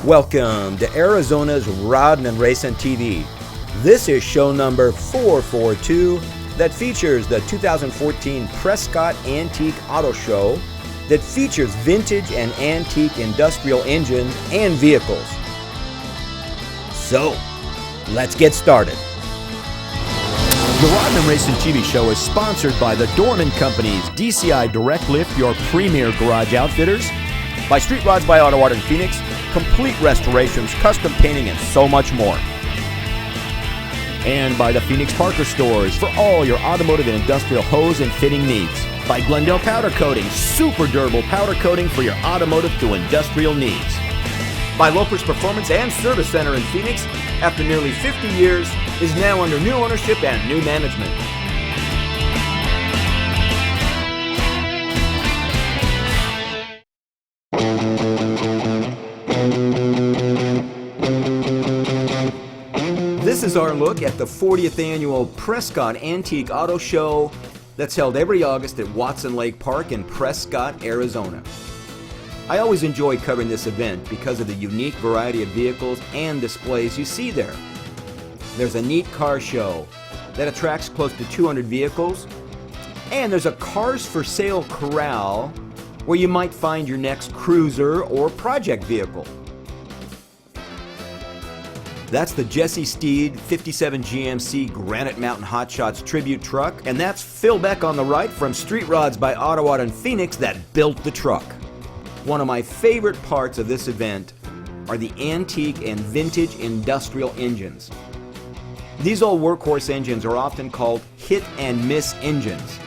Welcome to Arizona's Rodin and Racing TV. This is show number 442 that features the 2014 Prescott Antique Auto Show that features vintage and antique industrial engines and vehicles. So, let's get started. The Rodin and Racing TV show is sponsored by the Dorman Company's DCI Direct Lift, your premier garage outfitters, by Street Rods by Auto Art in Phoenix, complete restorations, custom painting, and so much more. And by the Phoenix Parker Stores for all your automotive and industrial hose and fitting needs. By Glendale Powder Coating, super durable powder coating for your automotive to industrial needs. By Loper's Performance and Service Center in Phoenix, after nearly 50 years, is now under new ownership and new management. This is our look at the 40th annual Prescott Antique Auto Show that's held every August at Watson Lake Park in Prescott, Arizona. I always enjoy covering this event because of the unique variety of vehicles and displays you see there. There's a neat car show that attracts close to 200 vehicles, and there's a cars for sale corral where you might find your next cruiser or project vehicle. That's the Jesse Steed 57 GMC Granite Mountain Hot Shots tribute truck, and that's Phil Beck on the right from Street Rods by Auto Art in Phoenix that built the truck. One of my favorite parts of this event are the antique and vintage industrial engines. These old workhorse engines are often called hit and miss engines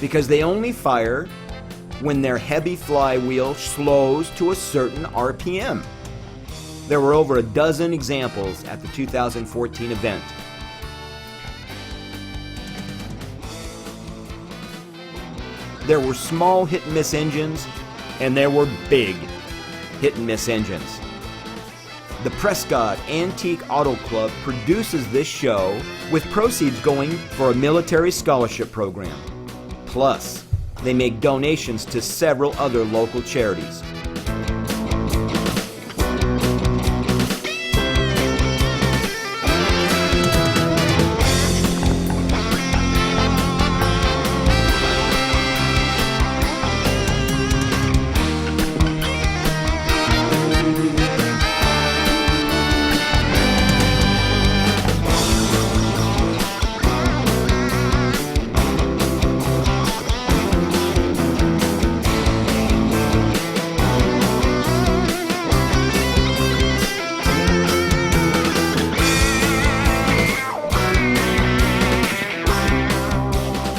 because they only fire when their heavy flywheel slows to a certain RPM. There were over a dozen examples at the 2014 event. There were small hit and miss engines, and there were big hit and miss engines. The Prescott Antique Auto Club produces this show with proceeds going for a military scholarship program. Plus, they make donations to several other local charities.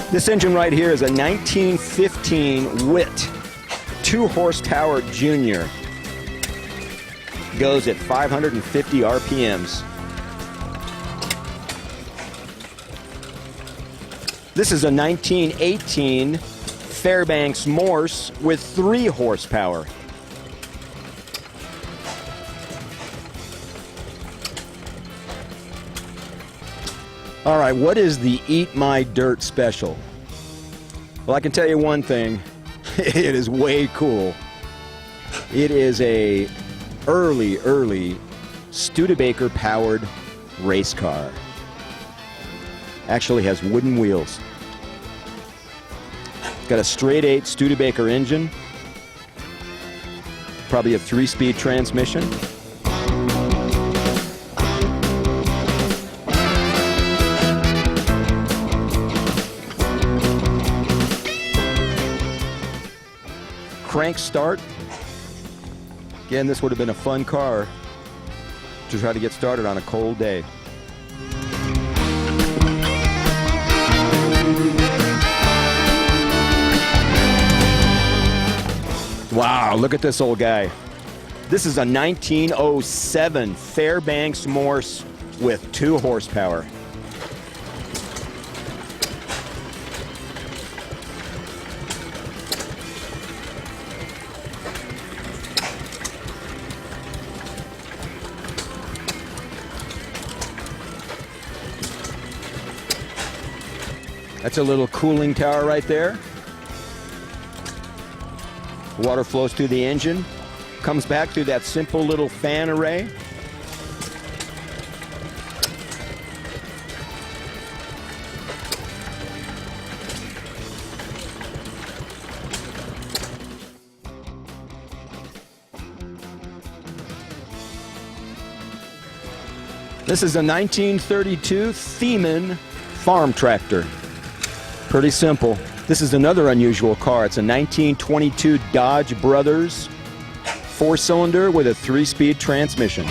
This engine right here is a 1915 Wit 2 horsepower junior. Goes at 550 RPMs. This is a 1918 Fairbanks Morse with 3 horsepower. All right, what is the Eat My Dirt special? Well, I can tell you one thing. It is way cool. It is a early Studebaker powered race car. Actually has wooden wheels. It's got a straight 8 Studebaker engine. Probably a 3-speed transmission. Crank start. Again, this would have been a fun car to try to get started on a cold day. Wow, look at this old guy. This is a 1907 Fairbanks Morse with 2 horsepower. That's a little cooling tower right there. Water flows through the engine. comes back through that simple little fan array. This is a 1932 Thiemann farm tractor. Pretty simple. This is another unusual car. It's a 1922 Dodge Brothers 4-cylinder with a 3-speed transmission.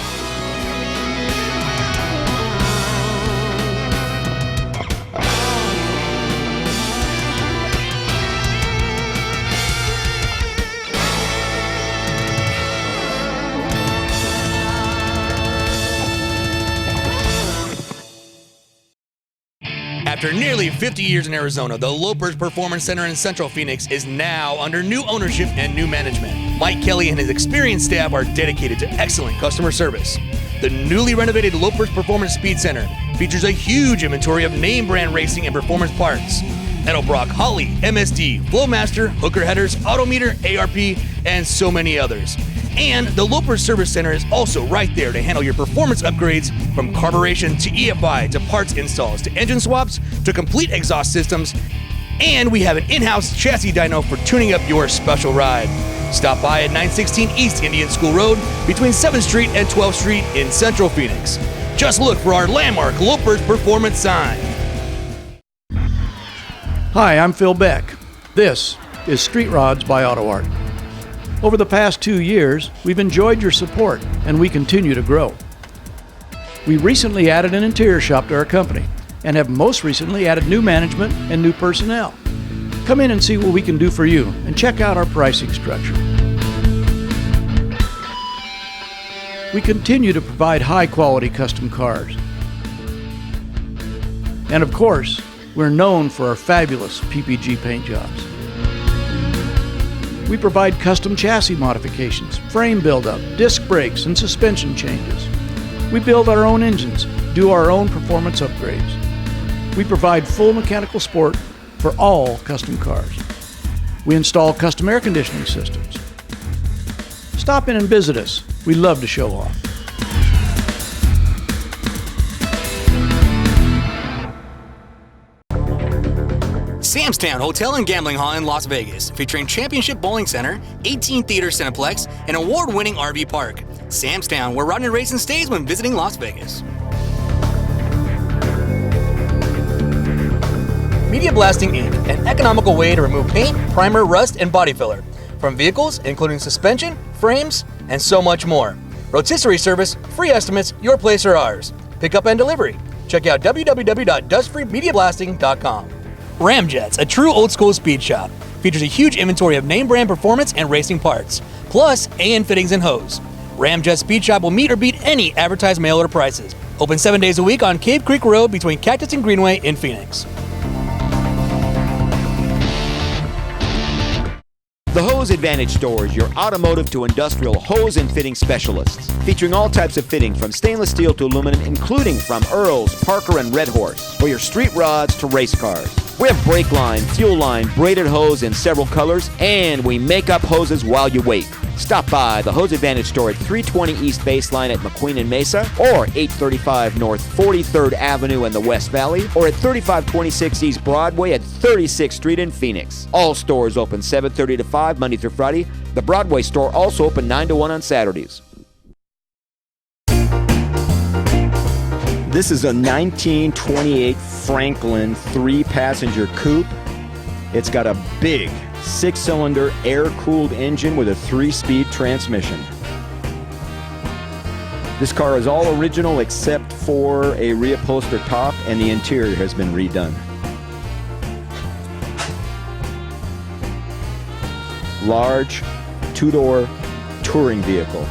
After nearly 50 years in Arizona, the Lopers Performance Center in Central Phoenix is now under new ownership and new management. Mike Kelly and his experienced staff are dedicated to excellent customer service. The newly renovated Lopers Performance Speed Center features a huge inventory of name brand racing and performance parts. Edelbrock, Holley, MSD, Flowmaster, Hooker headers, Autometer, ARP, and so many others. And the Lopers Service Center is also right there to handle your performance upgrades from carburation to EFI to parts installs to engine swaps to complete exhaust systems. And we have an in-house chassis dyno for tuning up your special ride. Stop by at 916 East Indian School Road between 7th Street and 12th Street in Central Phoenix. Just look for our landmark Lopers Performance sign. Hi, I'm Phil Beck. This is Street Rods by Auto Art. Over the past 2 years, we've enjoyed your support, and we continue to grow. We recently added an interior shop to our company, and have most recently added new management and new personnel. Come in and see what we can do for you, and check out our pricing structure. We continue to provide high-quality custom cars. And of course, we're known for our fabulous PPG paint jobs. We provide custom chassis modifications, frame build-up, disc brakes, and suspension changes. We build our own engines, do our own performance upgrades. We provide full mechanical support for all custom cars. We install custom air conditioning systems. Stop in and visit us. We love to show off. Sam's Town Hotel and Gambling Hall in Las Vegas, featuring Championship Bowling Center, 18-theater Cineplex, and award-winning RV park. Sam's Town, where Rodney Racing stays when visiting Las Vegas. Media Blasting Inc., an economical way to remove paint, primer, rust, and body filler from vehicles, including suspension, frames, and so much more. Rotisserie service, free estimates, your place or ours. Pickup and delivery. Check out www.dustfreemediablasting.com. Ramjets, a true old-school speed shop, features a huge inventory of name-brand performance and racing parts, plus AN fittings and hose. Ramjet Speed Shop will meet or beat any advertised mail-order prices. Open 7 days a week on Cave Creek Road between Cactus and Greenway in Phoenix. The Hose Advantage Store is your automotive to industrial hose and fitting specialists, featuring all types of fitting from stainless steel to aluminum, including from Earls, Parker, and Red Horse, for your street rods to race cars. We have brake line, fuel line, braided hose in several colors, and we make up hoses while you wait. Stop by the Hose Advantage Store at 320 East Baseline at McQueen and Mesa, or 835 North 43rd Avenue in the West Valley, or at 3526 East Broadway at 36th Street in Phoenix. All stores open 7:30 to 5 Monday through Friday. The Broadway store also open 9 to 1 on Saturdays. This is a 1928 Franklin 3-passenger coupe. It's got a big 6-cylinder air-cooled engine with a 3-speed transmission. This car is all original except for a reupholstered top, and the interior has been redone. Large, 2-door touring vehicle.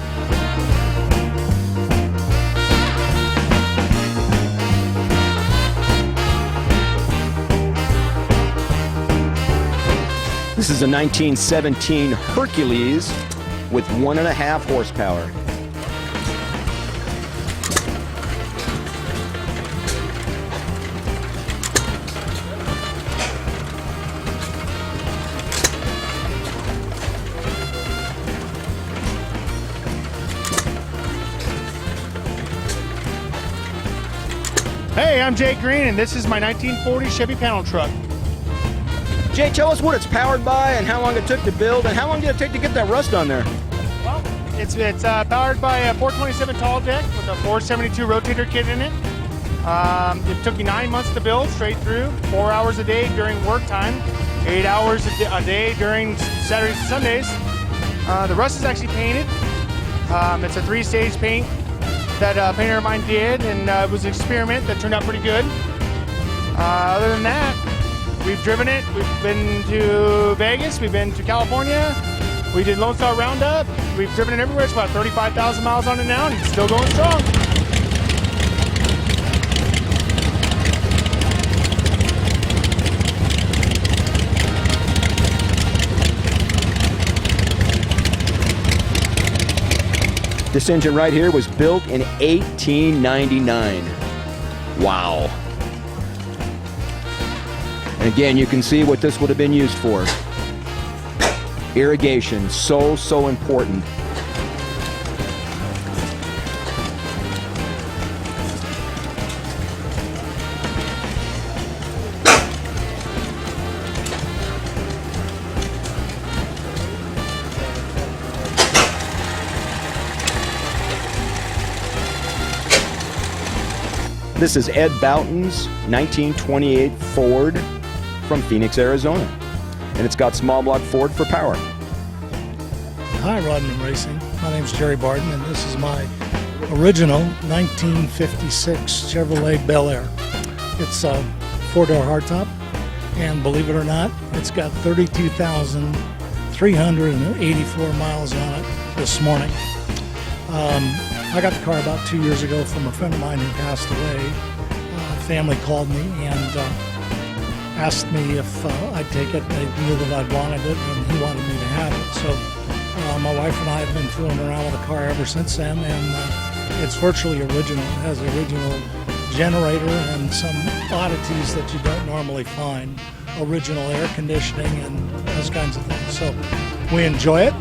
This is a 1917 Hercules with 1.5 horsepower. Hey, I'm Jake Green, and this is my 1940 Chevy panel truck. Jay, tell us what it's powered by and how long it took to build, and how long did it take to get that rust on there? Well, it's powered by a 427 tall deck with a 472 rotator kit in it. It took me 9 months to build, straight through, 4 hours a day during work time, 8 hours a day during Saturdays and Sundays. The rust is actually painted. It's a 3-stage paint that a painter of mine did, and it was an experiment that turned out pretty good. Other than that, we've driven it. We've been to Vegas. We've been to California. We did Lone Star Roundup. We've driven it everywhere. It's about 35,000 miles on it now, and it's still going strong. This engine right here was built in 1899. Wow. And again, you can see what this would have been used for. Irrigation, so important. This is Ed Boughton's 1928 Ford from Phoenix, Arizona. And it's got small block Ford for power. Hi, Rodman Racing. My name's Jerry Barton, and this is my original 1956 Chevrolet Bel Air. It's a 4-door hardtop, and believe it or not, it's got 32,384 miles on it this morning. I got the car about 2 years ago from a friend of mine who passed away. Family called me and asked me if I'd take it. They knew that I'd wanted it, and he wanted me to have it. So my wife and I have been fooling around with the car ever since then, and it's virtually original. It has the original generator and some oddities that you don't normally find. Original air conditioning and those kinds of things. So we enjoy it,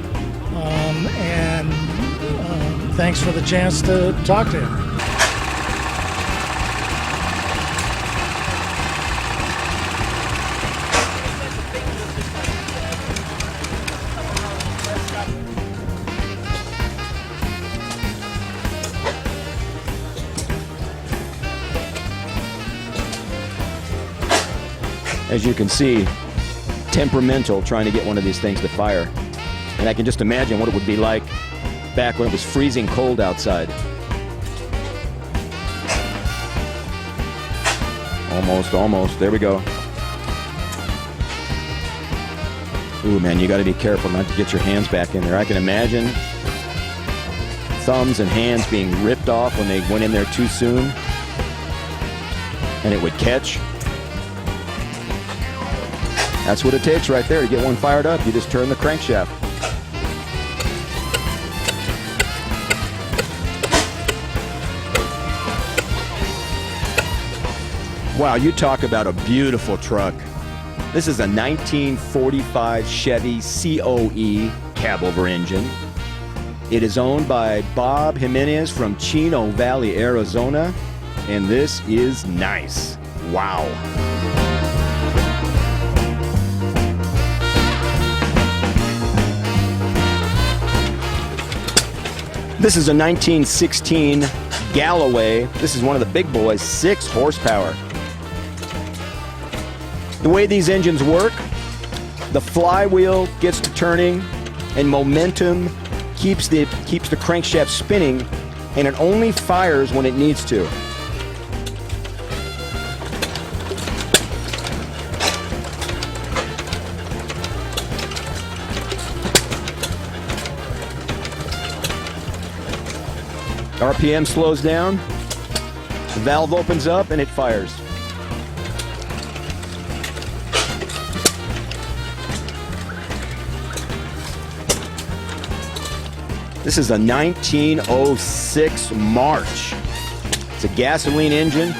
and thanks for the chance to talk to him. As you can see, temperamental trying to get one of these things to fire. And I can just imagine what it would be like back when it was freezing cold outside. Almost. There we go. Ooh, man, you got to be careful not to get your hands back in there. I can imagine thumbs and hands being ripped off when they went in there too soon. And it would catch. That's what it takes right there to get one fired up. You just turn the crankshaft. Wow, you talk about a beautiful truck. This is a 1945 Chevy COE cab-over engine. It is owned by Bob Jimenez from Chino Valley, Arizona, and this is nice. Wow. This is a 1916 Galloway. This is one of the big boys, 6 horsepower. The way these engines work, the flywheel gets to turning and momentum keeps the crankshaft spinning, and it only fires when it needs to. RPM slows down, the valve opens up, and it fires. This is a 1906 March. It's a gasoline engine.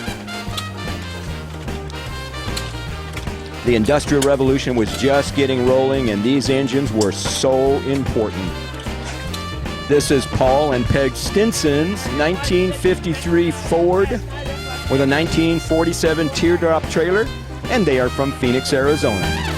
The Industrial Revolution was just getting rolling, and these engines were so important. This is Paul and Peg Stinson's 1953 Ford with a 1947 teardrop trailer, and they are from Phoenix, Arizona.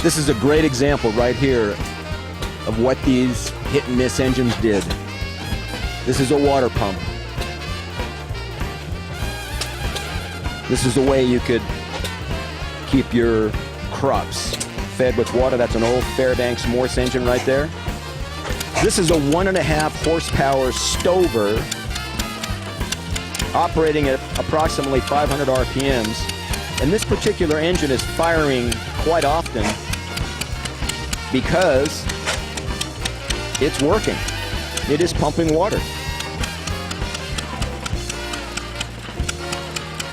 This is a great example right here of what these hit and miss engines did. This is a water pump. This is a way you could keep your crops fed with water. That's an old Fairbanks Morse engine right there. This is a 1.5 horsepower stover operating at approximately 500 RPMs. And this particular engine is firing quite often because it's working. It is pumping water.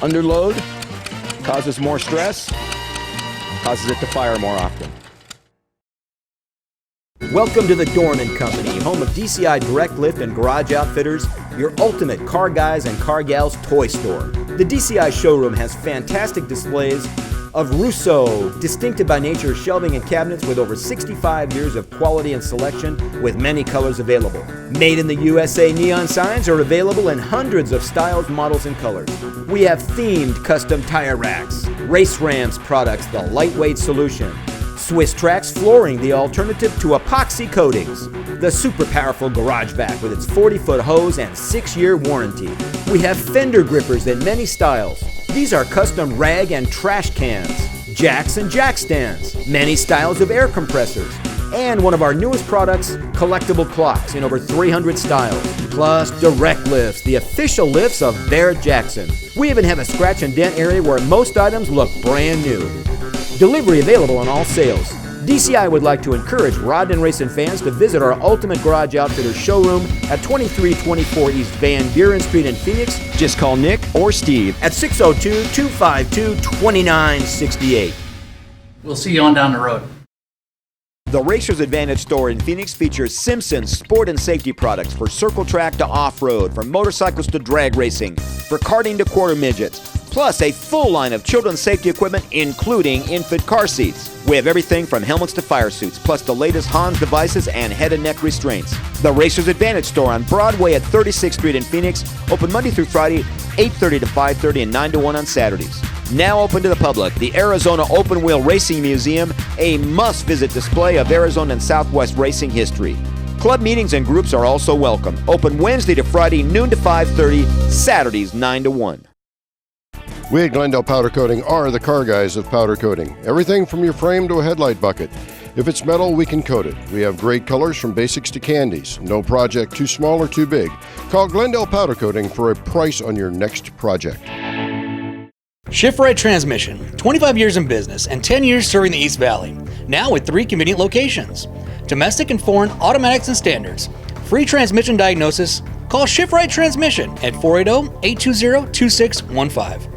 Under load causes more stress, causes it to fire more often. Welcome to the Dorn & Company, home of DCI Direct Lift and Garage Outfitters, your ultimate car guys and car gals toy store. The DCI showroom has fantastic displays of Russo, distinctive by nature shelving and cabinets with over 65 years of quality and selection with many colors available. Made in the USA neon signs are available in hundreds of styles, models, and colors. We have themed custom tire racks, Race Rams products, the lightweight solution, Swiss Trax flooring, the alternative to epoxy coatings, the super powerful garage vac with its 40-foot hose and 6-year warranty. We have fender grippers in many styles. These are custom rag and trash cans, jacks and jack stands, many styles of air compressors, and one of our newest products, collectible clocks in over 300 styles, plus direct lifts, the official lifts of Barrett-Jackson. We even have a scratch and dent area where most items look brand new. Delivery available on all sales. DCI would like to encourage Rod and Racing fans to visit our Ultimate Garage Outfitters showroom at 2324 East Van Buren Street in Phoenix. Just call Nick or Steve at 602-252-2968. We'll see you on down the road. The Racer's Advantage store in Phoenix features Simpson's sport and safety products for circle track to off-road, from motorcycles to drag racing, for karting to quarter midgets, plus a full line of children's safety equipment, including infant car seats. We have everything from helmets to fire suits, plus the latest Hans devices and head and neck restraints. The Racer's Advantage store on Broadway at 36th Street in Phoenix, open Monday through Friday, 8:30 to 5:30 and 9 to 1 on Saturdays. Now open to the public, the Arizona Open Wheel Racing Museum, a must-visit display of Arizona and Southwest racing history. Club meetings and groups are also welcome. Open Wednesday to Friday, noon to 5:30, Saturdays 9 to 1. We at Glendale Powder Coating are the car guys of powder coating. Everything from your frame to a headlight bucket. If it's metal, we can coat it. We have great colors from basics to candies. No project too small or too big. Call Glendale Powder Coating for a price on your next project. Shift Right Transmission, 25 years in business and 10 years serving the East Valley. Now with 3 convenient locations. Domestic and foreign automatics and standards. Free transmission diagnosis. Call Shift Right Transmission at 480-820-2615.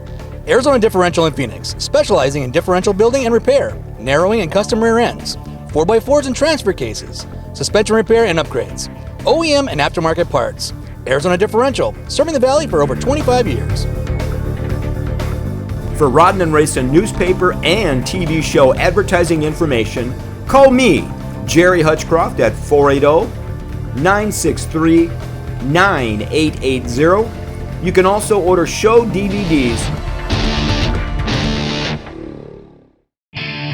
Arizona Differential in Phoenix, specializing in differential building and repair, narrowing and custom rear ends, 4x4s and transfer cases, suspension repair and upgrades, OEM and aftermarket parts. Arizona Differential, serving the Valley for over 25 years. For Rodden and Racing newspaper and TV show advertising information, call me, Jerry Hutchcroft, at 480-963-9880. You can also order show DVDs.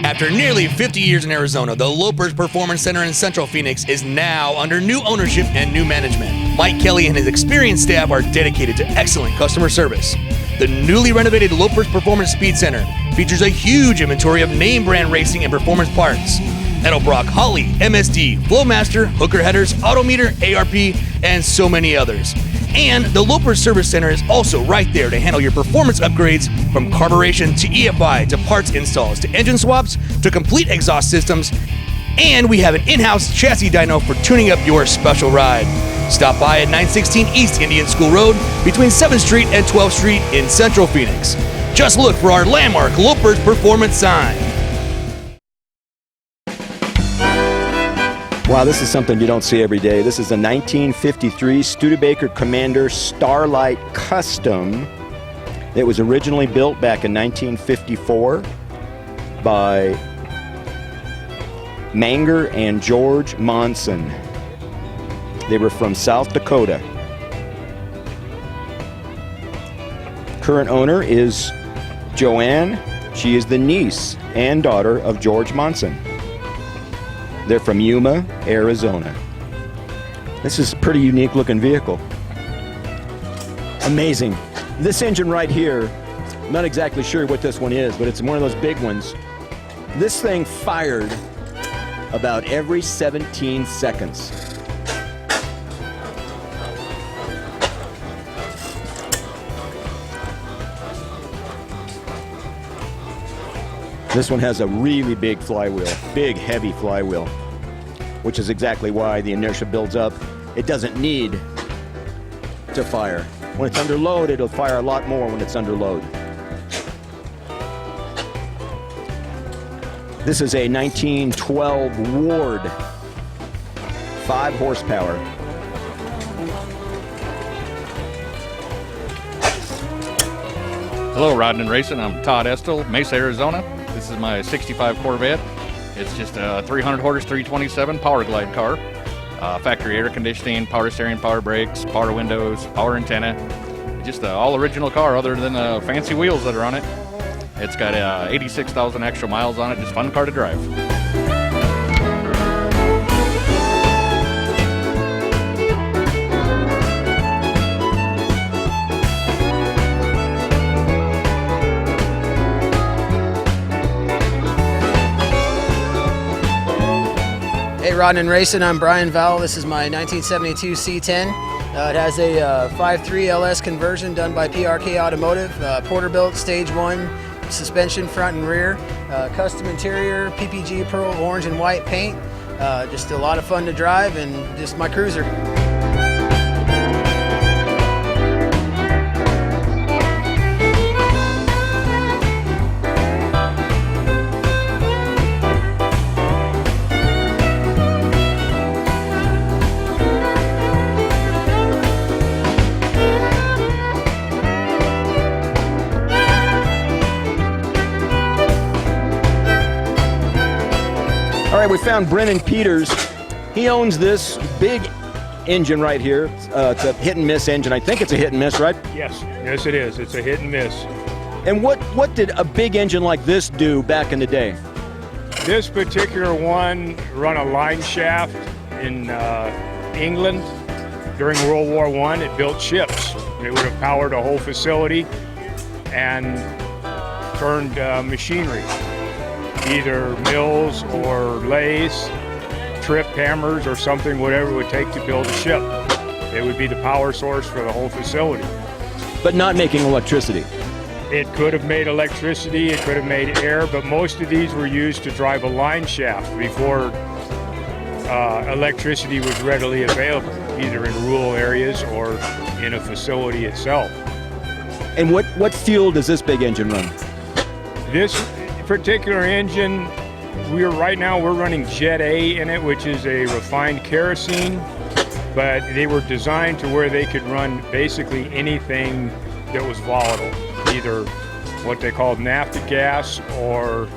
After nearly 50 years in Arizona, the Lopers Performance Center in Central Phoenix is now under new ownership and new management. Mike Kelly and his experienced staff are dedicated to excellent customer service. The newly renovated Lopers Performance Speed Center features a huge inventory of name brand racing and performance parts. Edelbrock, Holley, MSD, Flowmaster, Hooker Headers, Autometer, ARP, and so many others. And the Loper Service Center is also right there to handle your performance upgrades from carburation to EFI to parts installs to engine swaps to complete exhaust systems. And we have an in-house chassis dyno for tuning up your special ride. Stop by at 916 East Indian School Road between 7th Street and 12th Street in Central Phoenix. Just look for our landmark Loper's Performance sign. Wow, this is something you don't see every day. This is a 1953 Studebaker Commander Starlight Custom. It was originally built back in 1954 by Manger and George Monson. They were from South Dakota. Current owner is Joanne. She is the niece and daughter of George Monson. They're from Yuma, Arizona. This is a pretty unique looking vehicle. Amazing. This engine right here, I'm not exactly sure what this one is, but it's one of those big ones. This thing fired about every 17 seconds. This one has a really big flywheel, big heavy flywheel, which is exactly why the inertia builds up. It doesn't need to fire. When it's under load, it'll fire a lot more when it's under load. This is a 1912 Ward, 5 horsepower. Hello, Riding and Racing. I'm Todd Estel, Mesa, Arizona. This is my 65 Corvette. It's just a 300 horse 327 Power Glide car. Factory air conditioning, power steering, power brakes, power windows, power antenna. Just an all original car other than the fancy wheels that are on it. It's got 86,000 extra miles on it. Just a fun car to drive. Hey, Riding and Racing, I'm Brian Vowell. This is my 1972 C10. It has a 5.3 LS conversion done by PRK Automotive, Porterbuilt Stage 1, suspension front and rear, custom interior, PPG pearl orange and white paint. Just a lot of fun to drive and just my cruiser. All right, we found Brennan Peters. He owns this big engine right here. It's a hit and miss engine. I think it's a hit and miss, right? Yes, it is. It's a hit and miss. And what did a big engine like this do back in the day? This particular one run a line shaft in England during World War I. It built ships. It would have powered a whole facility and turned machinery, either mills or lathes, trip hammers or something, whatever it would take to build a ship. It would be the power source for the whole facility. But not making electricity. It could have made electricity, it could have made air, but most of these were used to drive a line shaft before electricity was readily available, either in rural areas or in a facility itself. And what fuel does this big engine run? This particular engine, right now we're running Jet A in it, which is a refined kerosene, but they were designed to where they could run basically anything that was volatile, either what they called naphtha gas or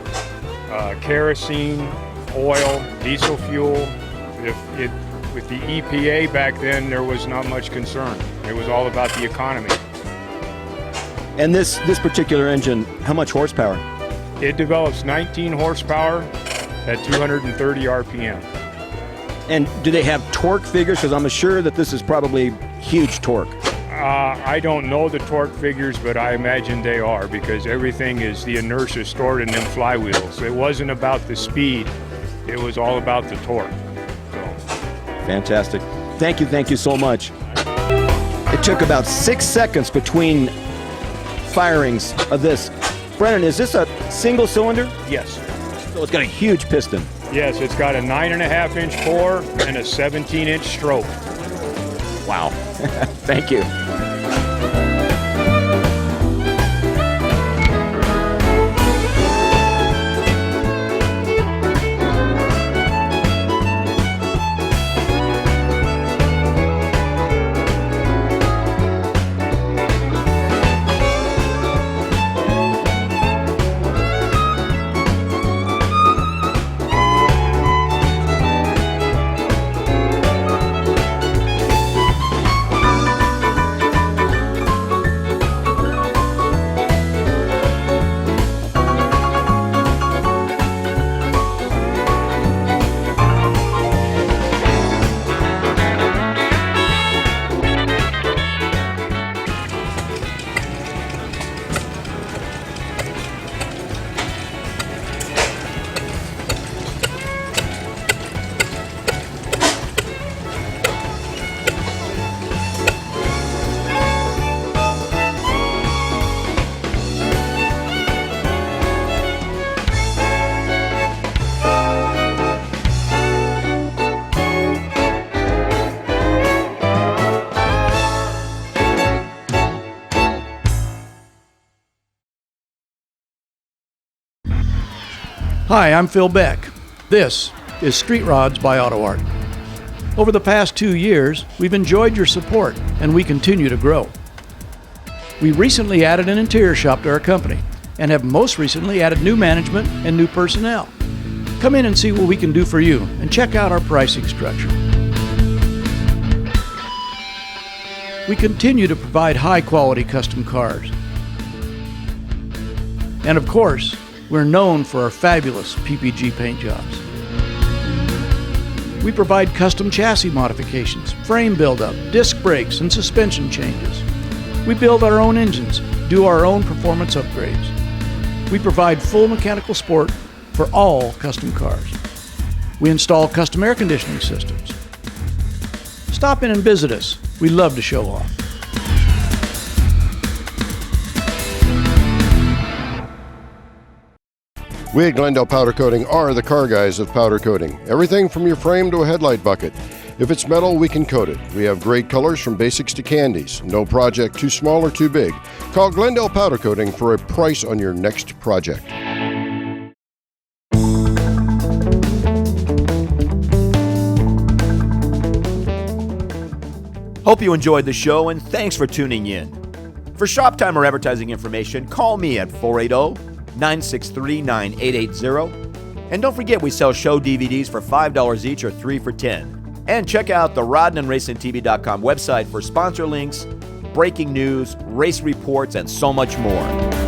kerosene, oil, diesel fuel. With the EPA back then, there was not much concern. It was all about the economy. And this particular engine, how much horsepower? It develops 19 horsepower at 230 RPM. And do they have torque figures? Because I'm sure that this is probably huge torque. I don't know the torque figures, but I imagine they are, because everything is the inertia stored in them flywheels. It wasn't about the speed. it was all about the torque. So. Fantastic. Thank you so much. It took about 6 seconds between firings of this. Brennan, is this a single cylinder? Yes. So it's got a huge piston. Yes, it's got a 9.5-inch bore and a 17-inch stroke. Wow. Thank you. Hi, I'm Phil Beck. This is Street Rods by Auto Art. Over the past 2 years, we've enjoyed your support, and we continue to grow. We recently added an interior shop to our company, and have most recently added new management and new personnel. Come in and see what we can do for you, and check out our pricing structure. We continue to provide high-quality custom cars. And of course, we're known for our fabulous PPG paint jobs. We provide custom chassis modifications, frame build-up, disc brakes, and suspension changes. We build our own engines, do our own performance upgrades. We provide full mechanical support for all custom cars. We install custom air conditioning systems. Stop in and visit us. We love to show off. We at Glendale Powder Coating are the car guys of powder coating. Everything from your frame to a headlight bucket. If it's metal, we can coat it. We have great colors from basics to candies. No project too small or too big. Call Glendale Powder Coating for a price on your next project. Hope you enjoyed the show, and thanks for tuning in. For shop time or advertising information, call me at 480-963-9880. And don't forget, we sell show DVDs for $5 each or 3 for $10. And check out the roddenandracingtv.com website for sponsor links, breaking news, race reports, and so much more.